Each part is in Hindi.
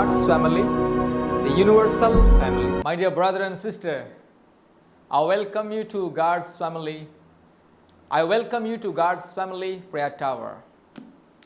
God's family, the universal family. My dear brother and sister, I welcome you to God's family. I welcome you to God's family prayer tower.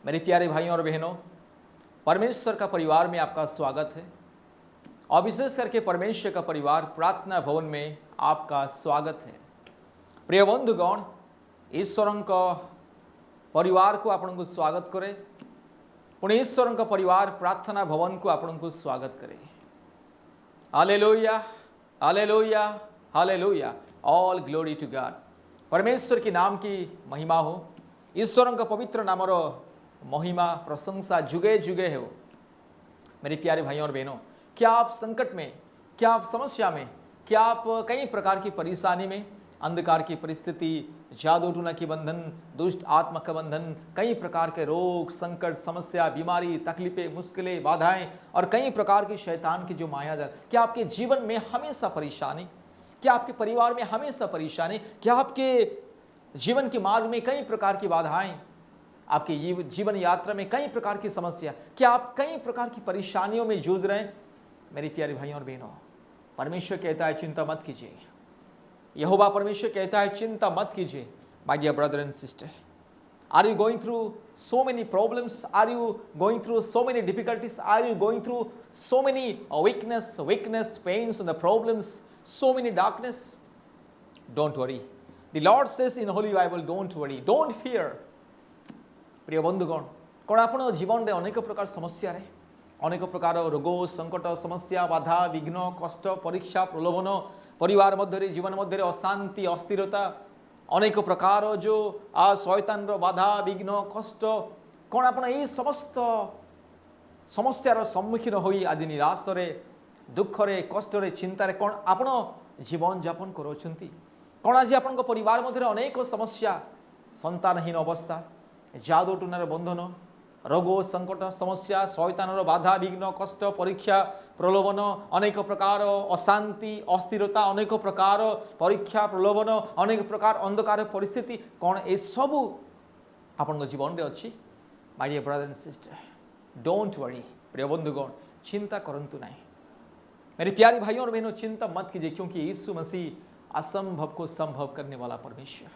मेरे प्यारे भाइयों और बहनों, परमेश्वर का परिवार में आपका स्वागत है और विशेष करके परमेश्वर का परिवार प्रार्थना भवन में आपका स्वागत है। प्रिय बंधुगण, ईश्वर का परिवार को आपको स्वागत करे, पुणे ईश्वर का परिवार प्रार्थना भवन को आपको स्वागत करे। Hallelujah, hallelujah, hallelujah, all glory to God. परमेश्वर के नाम की महिमा हो, ईश्वर का पवित्र नामर महिमा प्रशंसा जुगे जुगे हो। मेरे प्यारे भाइयों और बहनों, क्या आप संकट में, क्या आप समस्या में, क्या आप कई प्रकार की परेशानी में, अंधकार की परिस्थिति, जादू टूना की बंधन, दुष्ट आत्मा का बंधन, कई प्रकार के रोग, संकट, समस्या, बीमारी, तकलीफें, मुश्किलें, बाधाएं और कई प्रकार की शैतान की जो मायाजाल, क्या आपके जीवन में हमेशा परेशानी, क्या आपके परिवार में हमेशा परेशानी, क्या आपके जीवन के मार्ग में कई प्रकार की बाधाएं, आपके जीवन यात्रा में कई प्रकार की समस्या, क्या आप कई प्रकार की परेशानियों में जूझ रहे हैं? मेरे प्यारे भाइयों और बहनों, परमेश्वर कहता है चिंता मत कीजिए। यहोवा परमेश्वर कहता है चिंता मत कीजिए। My dear brother and sister, are you going through so many problems? Are you going through so many difficulties? Are you going through so many weakness, pains and the problems, so many darkness? Don't worry. The Lord says in Holy Bible, don't worry, don't fear. प्रिय बंधुगण, कौन आपण जीवन रे अनेक प्रकार समस्या रे, अनेक प्रकार रोग, संकट, समस्या, बाधा, विघ्न, कष्ट, परीक्षा, प्रलोभन, परिवार मध्य जीवन मध्य अशांति, अस्थिरता, अनेक प्रकार जो शैतान बाधा, विघ्न, कष्ट, कौन आपण ये समस्त समस्यार सम्मुखीन होई आज निराश रे, दुख रे, कष्ट रे, चिंता रे कौन आपण जीवन यापन करोछंती? कौन आज आपण परिवार मध्य अनेक समस्या, संतानहीन अवस्था, जादू टूनार बंधन, रोग, संकट, समस्या, शैतानर बाधा, विघ्न, कष्ट, परीक्षा, प्रलोभन, अनेक प्रकार अशांति, अस्थिरता, अनेक प्रकार परीक्षा, प्रलोभन, अनेक प्रकार अंधकार परिस्थिति, कौन ए सबू आपण जीवन में अच्छी? My dear brother and sister, don't worry. प्रिय बंधुगण, चिंता करंतु नहीं। मेरे प्यारे भाइयों और बहनों, चिंता मत कीजिए, क्योंकि यीशु मसीह असंभव को संभव करने वाला परमेश्वर,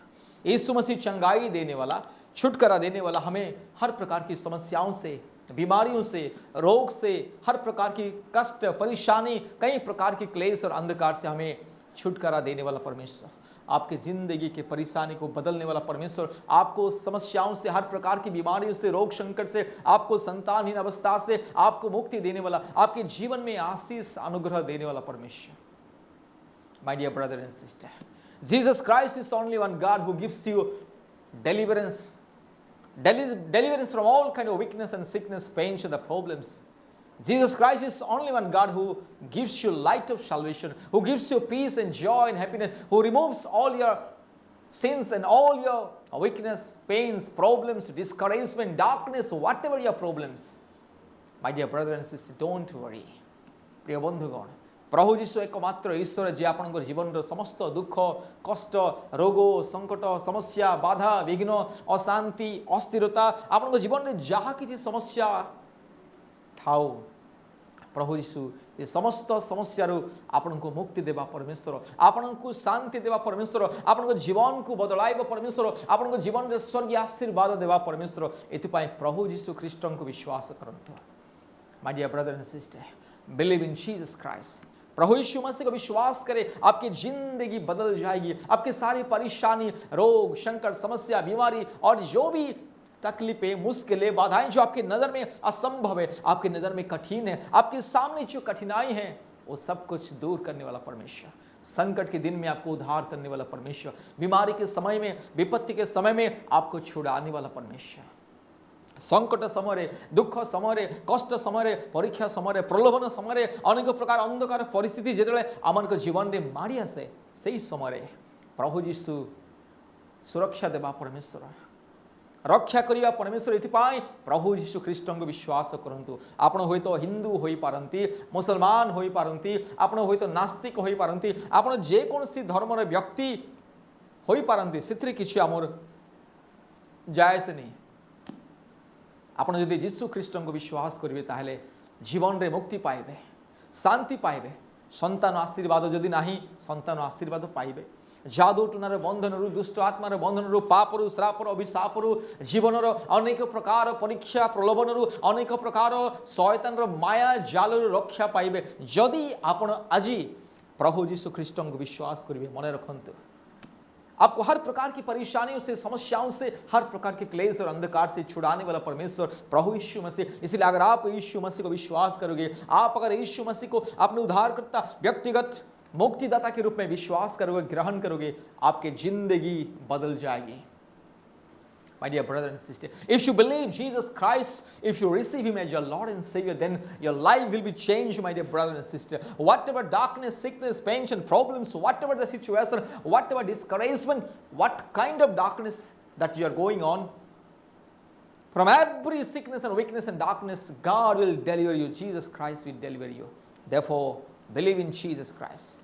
यीशु मसीह चंगाई देने वाला, छुटकारा देने वाला, हमें हर प्रकार की समस्याओं से, बीमारियों से, रोग से, हर प्रकार की कष्ट, परेशानी, कई प्रकार की क्लेश और अंधकार से हमें छुटकारा देने वाला परमेश्वर, आपके जिंदगी के परेशानी को बदलने वाला परमेश्वर, आपको समस्याओं से, हर प्रकार की बीमारियों से, रोग संकट से, आपको संतानहीन अवस्था से आपको मुक्ति देने वाला, आपके जीवन में आशीष अनुग्रह देने वाला परमेश्वर। My dear brother and sister, Jesus Christ is only one God who gives you deliverance from all kind of weakness and sickness, pains and the problems. Jesus Christ is only one God who gives you light of salvation, who gives you peace and joy and happiness, who removes all your sins and all your weakness, pains, problems, discouragement, darkness, whatever your problems. My dear brother and sister, don't worry. प्रिय बंधुगण, प्रभु जीशु एकमात्र ईश्वर जे आपन जीवन समस्त दुख, कष्ट, रोग, संकट, समस्या, बाधा, विघ्न, अशांति, अस्थिरता, आपन जीवन में जहाँ किसी समस्या थाओ, प्रभु जीशु ये समस्त समस्या आपन को मुक्ति देवा परमेश्वर, आपन को शांति देवा परमेश्वर, आपन को जीवन को बदलाइबा परमेश्वर, आपन को जीवन में स्वर्गीय आशीर्वाद देवा परमेश्वर। एथिपाई प्रभु जीशु ख्रीष्ट को विश्वास करंतु। My dear brother and sister, believe in Jesus Christ. प्रभु यीशु मसीह को विश्वास करें, आपकी जिंदगी बदल जाएगी। आपकी सारी परेशानी, रोग, संकट, समस्या, बीमारी और जो भी तकलीफें, मुश्किलें, बाधाएं जो आपकी नजर में असंभव है, आपकी नजर में कठिन है, आपके सामने जो कठिनाई है, वो सब कुछ दूर करने वाला परमेश्वर, संकट के दिन में आपको उद्धार करने वाला परमेश्वर, बीमारी के समय में, विपत्ति के समय में आपको छुड़ाने वाला परमेश्वर, संकट समय, दुख समय, कष्ट समय, परीक्षा समय, प्रलोभन समय, अनेक प्रकार अंधकार परिस्थिति जो आम जीवन में माड़ी आसे, से समय प्रभु जीशु सुरक्षा देवा परमेश्वर, रक्षा करने परमेश्वर। एथिपाई प्रभु जीशु ख्रीष्ट को विश्वास करंतु। आपण हुए तो हिंदू होई पारंती, मुसलमान होई पारंती, आपण हुए तो नास्तिक होई पारंती, आपण जे कोनसी धर्म रे व्यक्ति होई पारंती, सेथरे किछि आमर जायस नहीं। आपण यदि जीशु ख्रीष्ट को विश्वास करेंगे ताहले जीवन रे मुक्ति पाइबे, शांति पाइबे, संतान आशीर्वाद जदि नाही संतान आशीर्वाद पाइबे, जादू टुनार बंधन दुष्ट आत्मार बंधन पापर श्रापर अभिशाप जीवन अनेक प्रकार परीक्षा प्रलोभन अनेक प्रकार शयतान माया जाल रक्षा पाइबे जदि आपण आज प्रभु यीशु ख्रीष्ट को विश्वास करेंगे। मन रखंतु आपको हर प्रकार की परेशानियों से, समस्याओं से, हर प्रकार के क्लेश और अंधकार से छुड़ाने वाला परमेश्वर प्रभु यीशु मसीह। इसलिए अगर आप यीशु मसीह को विश्वास करोगे, आप अगर यीशु मसीह को अपने उद्धारकर्ता व्यक्तिगत मुक्तिदाता के रूप में विश्वास करोगे, ग्रहण करोगे, आपकी जिंदगी बदल जाएगी। My dear brother and sister, if you believe Jesus Christ, if you receive Him as your Lord and Savior, then your life will be changed, my dear brother and sister. Whatever darkness, sickness, pain and problems, whatever the situation, whatever discouragement, what kind of darkness that you are going on, from every sickness and weakness and darkness, God will deliver you. Jesus Christ will deliver you. Therefore, believe in Jesus Christ.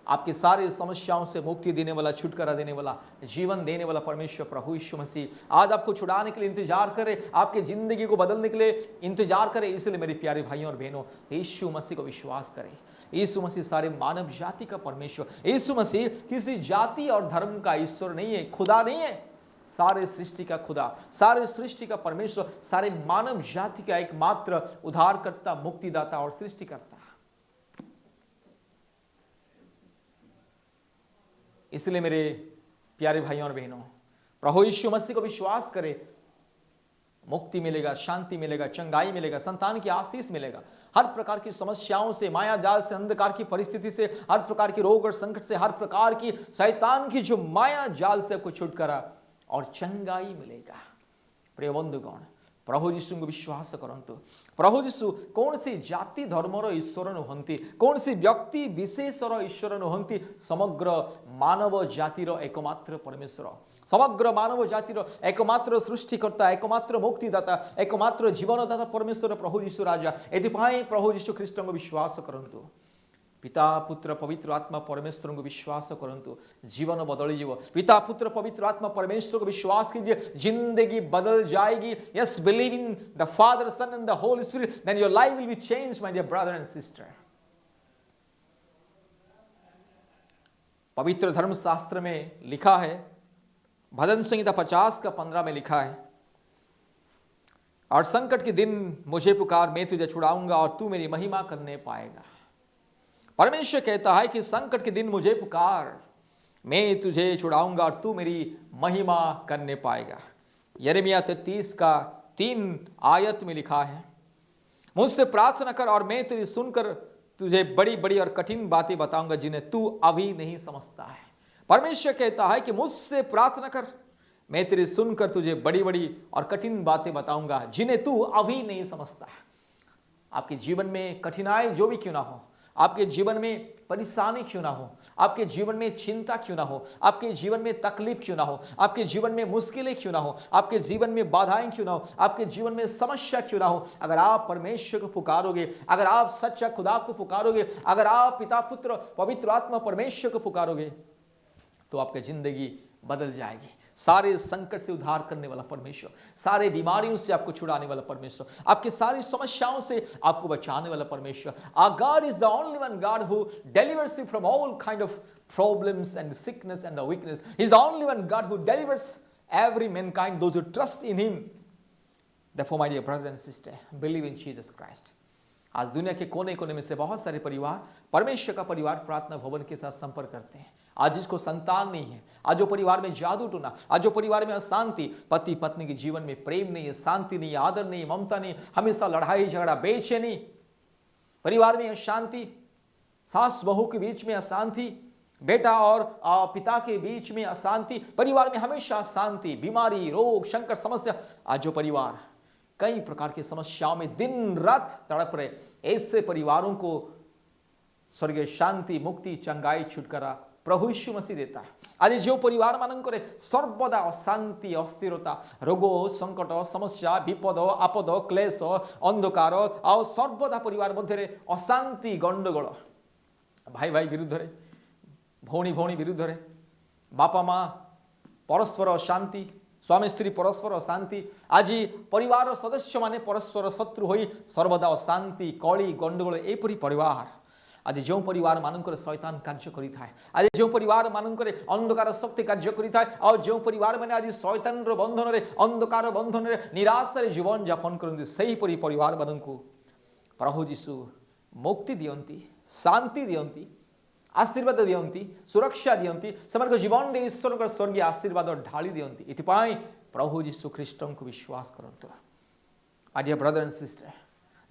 आपकी सारी समस्याओं से मुक्ति देने वाला, छुटकारा देने वाला, जीवन देने वाला परमेश्वर प्रभु यीशु मसीह आज आपको छुड़ाने के लिए इंतजार करे, आपकी जिंदगी को बदलने के लिए इंतजार करे। इसलिए मेरे प्यारे भाइयों और बहनों, यीशु मसीह को विश्वास करें। यीशु मसीह सारे मानव जाति का परमेश्वर, यीशु मसीह किसी जाति और धर्म का ईश्वर नहीं है, खुदा नहीं है, सारे सृष्टि का खुदा, सारे सृष्टि का परमेश्वर, सारे मानव जाति का एकमात्र उद्धारकर्ता, मुक्तिदाता और सृष्टिकर्ता। इसलिए मेरे प्यारे भाइयों और बहनों, प्रभु यीशु मसीह को विश्वास करें, मुक्ति मिलेगा, शांति मिलेगा, चंगाई मिलेगा, संतान की आशीष मिलेगा। हर प्रकार की समस्याओं से, माया जाल से, अंधकार की परिस्थिति से, हर प्रकार की रोग और संकट से, हर प्रकार की शैतान की जो माया जाल से आपको छुटकारा और चंगाई मिलेगा। प्रिय बंधुगण, प्रभु यीशु को विश्वास करंतु। प्रभु यीशु कौन सी जाति धर्मर ईश्वर नुहंती, कौन सी व्यक्ति विशेषर ईश्वर नुहंती, समग्र मानव जातिर एकमात्र परमेश्वर, समग्र मानव जातिर एकमात्र सृष्टिकर्ता, एकमात्र मुक्तिदाता, एकमात्र जीवनदाता परमेश्वर प्रभु यीशु राजा। एथिपाई प्रभु यीशु ख्रीष्ट को विश्वास करंतु। पिता पुत्र पवित्र आत्मा परमेश्वर को विश्वास करंतु, जीवन बदल जीव। पिता पुत्र पवित्र आत्मा परमेश्वर को विश्वास कीजिए, जिंदगी बदल जाएगी। Yes, believe in the Father, Son and the Holy Spirit, then your life will be changed, my dear brother and sister. पवित्र धर्मशास्त्र में लिखा है, भजन संहिता 50 का 15 में लिखा है, और संकट के दिन मुझे पुकार, मैं तुझे छुड़ाऊंगा और तू मेरी महिमा करने पाएगा। परमेश्वर कहता है कि संकट के दिन मुझे पुकार, मैं तुझे छुड़ाऊंगा और तू मेरी महिमा करने पाएगा। यिर्मयाह 33 का 3 आयत में लिखा है, मुझसे प्रार्थना कर और मैं तेरी सुनकर तुझे बड़ी बड़ी और कठिन बातें बताऊंगा जिन्हें तू अभी नहीं समझता है। परमेश्वर कहता है कि मुझसे प्रार्थना कर, मैं तेरी सुनकर तुझे बड़ी बड़ी और कठिन बातें बताऊंगा जिन्हें तू अभी नहीं समझता है। आपके जीवन में कठिनाई जो भी क्यों ना हो, आपके जीवन में परेशानी क्यों ना हो, आपके जीवन में चिंता क्यों ना हो, आपके जीवन में तकलीफ क्यों ना हो, आपके जीवन में मुश्किलें क्यों ना हो, आपके जीवन में बाधाएं क्यों ना हो, आपके जीवन में समस्या क्यों ना हो, अगर आप परमेश्वर को पुकारोगे, अगर आप सच्चा खुदा को पुकारोगे, अगर आप पिता पुत्र पवित्र आत्मा परमेश्वर को पुकारोगे, तो आपकी जिंदगी बदल जाएगी। सारे संकट से उद्धार करने वाला परमेश्वर, सारे बीमारियों से आपको छुड़ाने वाला परमेश्वर, आपकी सारी समस्याओं से आपको बचाने वाला परमेश्वर। Our God is the only one God who delivers you from all kind of problems and sickness and the weakness. He is the only one God who delivers every mankind, those who trust in Him. Therefore, my dear brother and sister, believe in Jesus Christ. आज दुनिया के कोने कोने में से बहुत सारे परिवार परमेश्वर का परिवार प्रार्थना भवन के साथ संपर्क करते हैं। आज जिसको संतान नहीं है, आज जो परिवार में जादू टूना, आज जो परिवार में अशांति, पति पत्नी के जीवन में प्रेम नहीं है, शांति नहीं है, आदर नहीं, ममता नहीं, हमेशा लड़ाई झगड़ा, बेचैनी, परिवार में अशांति, सास बहू के बीच में अशांति, बेटा और पिता के बीच में अशांति, परिवार में हमेशा अशांति, बीमारी, रोग, संकट, समस्या। आज जो परिवार कई प्रकार की समस्याओं में दिन रात तड़प रहे, ऐसे परिवारों को स्वर्गीय शांति, मुक्ति, चंगाई, छुटकारा प्रभु यीशु मसीह देता है। आज जो परिवार मानकरे सर्वदा अशांति, अस्थिरता, रोग, संकट, समस्या, विपद, आपद, क्लेश, अंधकार और सर्वदा परिवार मध्य अशांति, गंडगोल, भाई भाई विरुद्ध रे, भौणी भौणी विरुद्ध रे, बापा माँ परस्पर अशांति, स्वामी स्त्री परस्पर अशांति आज परिवार सदस्य माने परस्पर शत्रु होई सर्वदा अशांति कली गंडगोल एपरी परिवार आज जो परिवार मानकर शैतान कार्य करिथाय आज जो परिवार मानकर अंधकार शक्ति कार्य करिथाय और जो परिवार माने आज शैतान रो बंधन रे अंधकार बंधन रे निराश रे जीवन यापन करंती सही परी परिवार माननकु प्रभु यीशु मुक्ति दियंती शांति दियंती आशीर्वाद दियंती सुरक्षा दियंती समग्र जीवन रे ईश्वर का स्वर्गीय आशीर्वाद ढाली दियंती इतिपाई प्रभु यीशु ख्रीष्ट को विश्वास करंतु My dear brother and sister,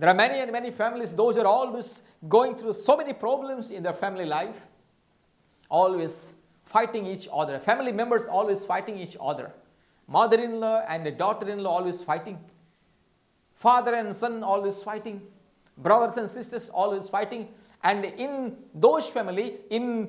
there are many and many families, those are always going through so many problems in their family life, always fighting each other, family members always fighting each other, mother-in-law and the daughter-in-law always fighting, father and son always fighting, brothers and sisters always fighting, and in those family in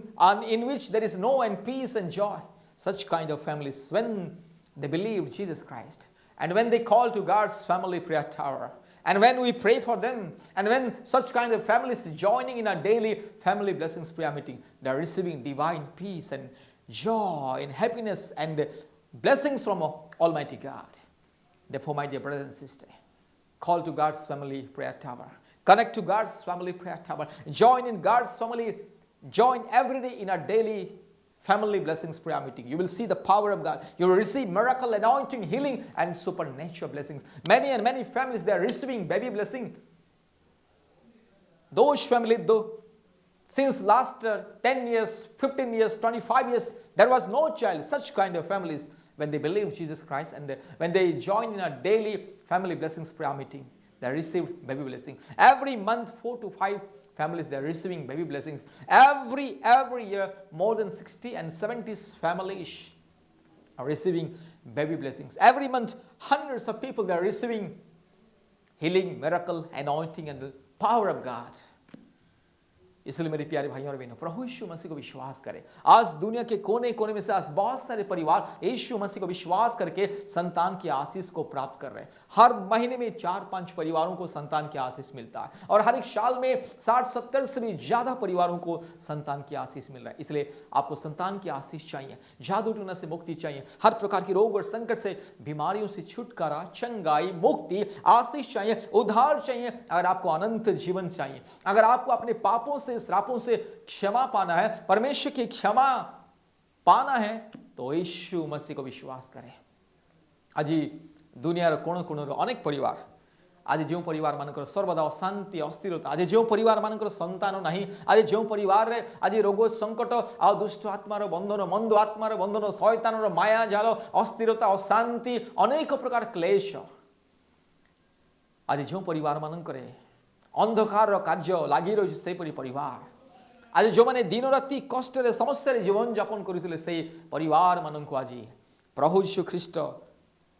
which there is no and peace and joy, such kind of families, when they believe Jesus Christ and when they call to God's family prayer tower, and when we pray for them, and when such kind of families joining in our daily family blessings prayer meeting, they are receiving divine peace and joy and happiness and blessings from Almighty God. Therefore, my dear brother and sister, call to God's family prayer tower, connect to God's family prayer tower, join in God's family, join every day in our daily family blessings prayer meeting. You will see the power of God. You will receive miracle, anointing, healing and supernatural blessings. Many and many families, they are receiving baby blessing. Those families, though, since last 10 years, 15 years, 25 years, there was no child. Such kind of families, when they believe Jesus Christ and when they join in a daily family blessings prayer meeting, they receive baby blessing. Every month, 4 to 5 families, they are receiving baby blessings. Every year, more than 60 and 70 families are receiving baby blessings. Every month, hundreds of people, they are receiving healing, miracle, anointing and the power of God. इसलिए मेरे प्यारे भाइयों और बहनों, प्रभु यीशु मसीह को विश्वास करें। आज दुनिया के कोने कोने में से आज बहुत सारे परिवार यीशु मसीह को विश्वास करके संतान की आशीष को प्राप्त कर रहे हैं। हर महीने में 4-5 परिवारों को संतान की आशीष मिलता है और हर एक साल में 60-70 से भी ज्यादा परिवारों को संतान की आशीष मिल रहा है। इसलिए आपको संतान की आशीष चाहिए, जादू टोना से मुक्ति चाहिए, हर प्रकार की रोग और संकट से, बीमारियों से छुटकारा, चंगाई, मुक्ति, आशीष चाहिए, उद्धार चाहिए। अगर आपको अनंत जीवन चाहिए, अगर आपको अपने पापों से, श्रापों से क्षमा पाना है, परमेश्वर की क्षमा पाना है, तो यीशु मसीह को विश्वास करें। आज दुनियार कोण कोण अनेक परिवार, आज जो परिवार मानकर सर्वदा अशांति अस्थिरता, आज जो परिवार मानकर संतान नहीं, आज जो परिवार रे आज रोग संकट आ दुष्ट आत्मार बंधन, मंद आत्मार बंधन, शैतानर माया जाल, अस्थिरता, अशांति, अनेक प्रकार क्लेश, आज जो परिवार मानकर अंधकार कार्य लगी रही से परिवार, आज जो मैंने दिन राति कष्ट समस्या जीवन यापन करते से परिवार मान को आज प्रभु यीशु ख्रीष्ट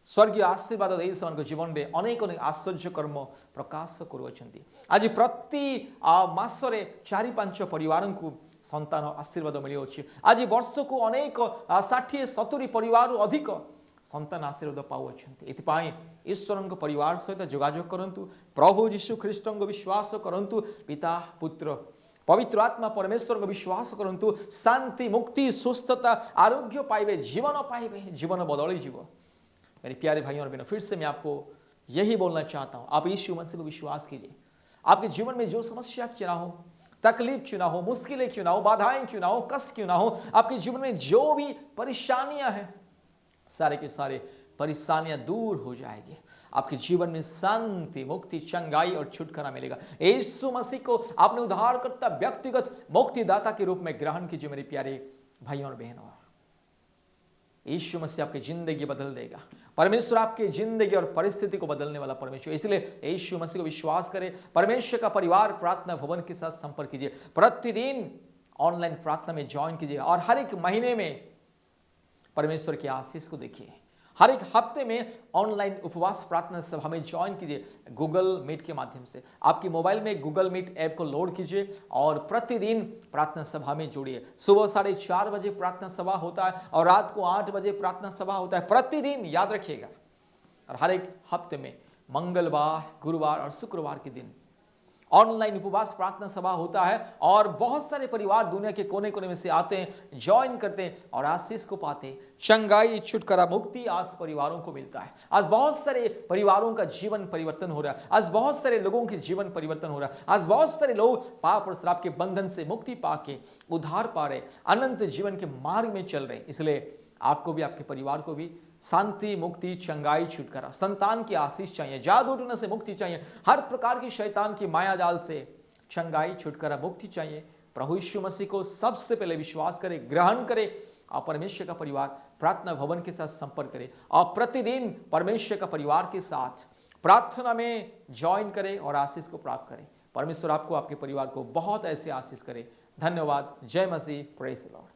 स्वर्गीय आशीर्वाद दे से जीवन में अनेक अनेक आश्चर्य कर्म प्रकाश करुँच। आज प्रति मासरे 4-5 परिवार को संतान आशीर्वाद मिलुच्छी। आज वर्ष को अनेक 60-70 परिवार अधिक संतान आशीर्वाद पाउछन्ति। एथिपाई ईश्वर परिवार सहित जोगाजोग करंतु, प्रभु यीशु ख्रीष्ट को विश्वास करंतु, पिता पुत्र पवित्र आत्मा परमेश्वर को विश्वास करंतु, शांति, मुक्ति, सुस्थता, आरोग्य पाइबे, जीवन पाइबे, जीवन बदली जीव। मेरे प्यारे भाइयों और बहनों, फिर से मैं आपको यही बोलना चाहता हूं, आप यीशु मसीह को विश्वास कीजिए। आपके जीवन में जो समस्या क्यों ना हो, तकलीफ क्यों ना हो, मुश्किलें क्यों ना हो, बाधाएं क्यों ना हो, कष्ट क्यों ना हो, आपके जीवन में जो भी परेशानियां हैं, सारे के सारे परेशानियां दूर हो जाएगी। आपके जीवन में शांति, मुक्ति, चंगाई और छुटकारा मिलेगा। यीशु मसीह को आपने उद्धारकर्ता, व्यक्तिगत मुक्तिदाता के रूप में ग्रहण कीजिए। मेरे प्यारे भाइयों और बहनों, यीशु मसीह आपकी जिंदगी बदल देगा। परमेश्वर आपकी जिंदगी और परिस्थिति को बदलने वाला परमेश्वर। इसलिए यीशु मसीह को विश्वास करें। परमेश्वर का परिवार प्रार्थना भवन के साथ संपर्क कीजिए। प्रतिदिन ऑनलाइन प्रार्थना में ज्वाइन कीजिए और हर एक महीने में परमेश्वर की आशीष को देखिए। हर एक हफ्ते में ऑनलाइन उपवास प्रार्थना सभा में ज्वाइन कीजिए गूगल मीट के माध्यम से। आपकी मोबाइल में गूगल मीट ऐप को लोड कीजिए और प्रतिदिन प्रार्थना सभा में जुड़िए। सुबह 4:30 बजे प्रार्थना सभा होता है और रात को 8 बजे प्रार्थना सभा होता है। प्रतिदिन याद रखिएगा। और हर एक हफ्ते में मंगलवार, गुरुवार और शुक्रवार के दिन ऑनलाइन उपवास प्रार्थना सभा होता है और बहुत सारे परिवार दुनिया के कोने कोने में से आते हैं, ज्वाइन करते हैं और आशीष को पाते हैं। चंगाई, छुटकारा, मुक्ति आज परिवारों को मिलता है। आज बहुत सारे परिवारों का जीवन परिवर्तन हो रहा है। आज बहुत सारे लोगों के जीवन परिवर्तन हो रहा है। आज बहुत सारे लोग पाप और श्राप के बंधन से मुक्ति पाके उद्धार पा रहे, अनंत जीवन के मार्ग में चल रहे। इसलिए आपको भी, आपके परिवार को भी शांति, मुक्ति, चंगाई, छुटकारा, संतान की आशीष चाहिए, जादू टोना से मुक्ति चाहिए, हर प्रकार की शैतान की माया जाल से चंगाई, छुटकारा, मुक्ति चाहिए। प्रभु यीशु मसीह को सबसे पहले विश्वास करें, ग्रहण करें और परमेश्वर का परिवार प्रार्थना भवन के साथ संपर्क करें और प्रतिदिन परमेश्वर का परिवार के साथ प्रार्थना में ज्वाइन करें और आशीष को प्राप्त करें। परमेश्वर आपको, आपके परिवार को बहुत ऐसे आशीष करे। धन्यवाद। जय मसीह। Praise the Lord.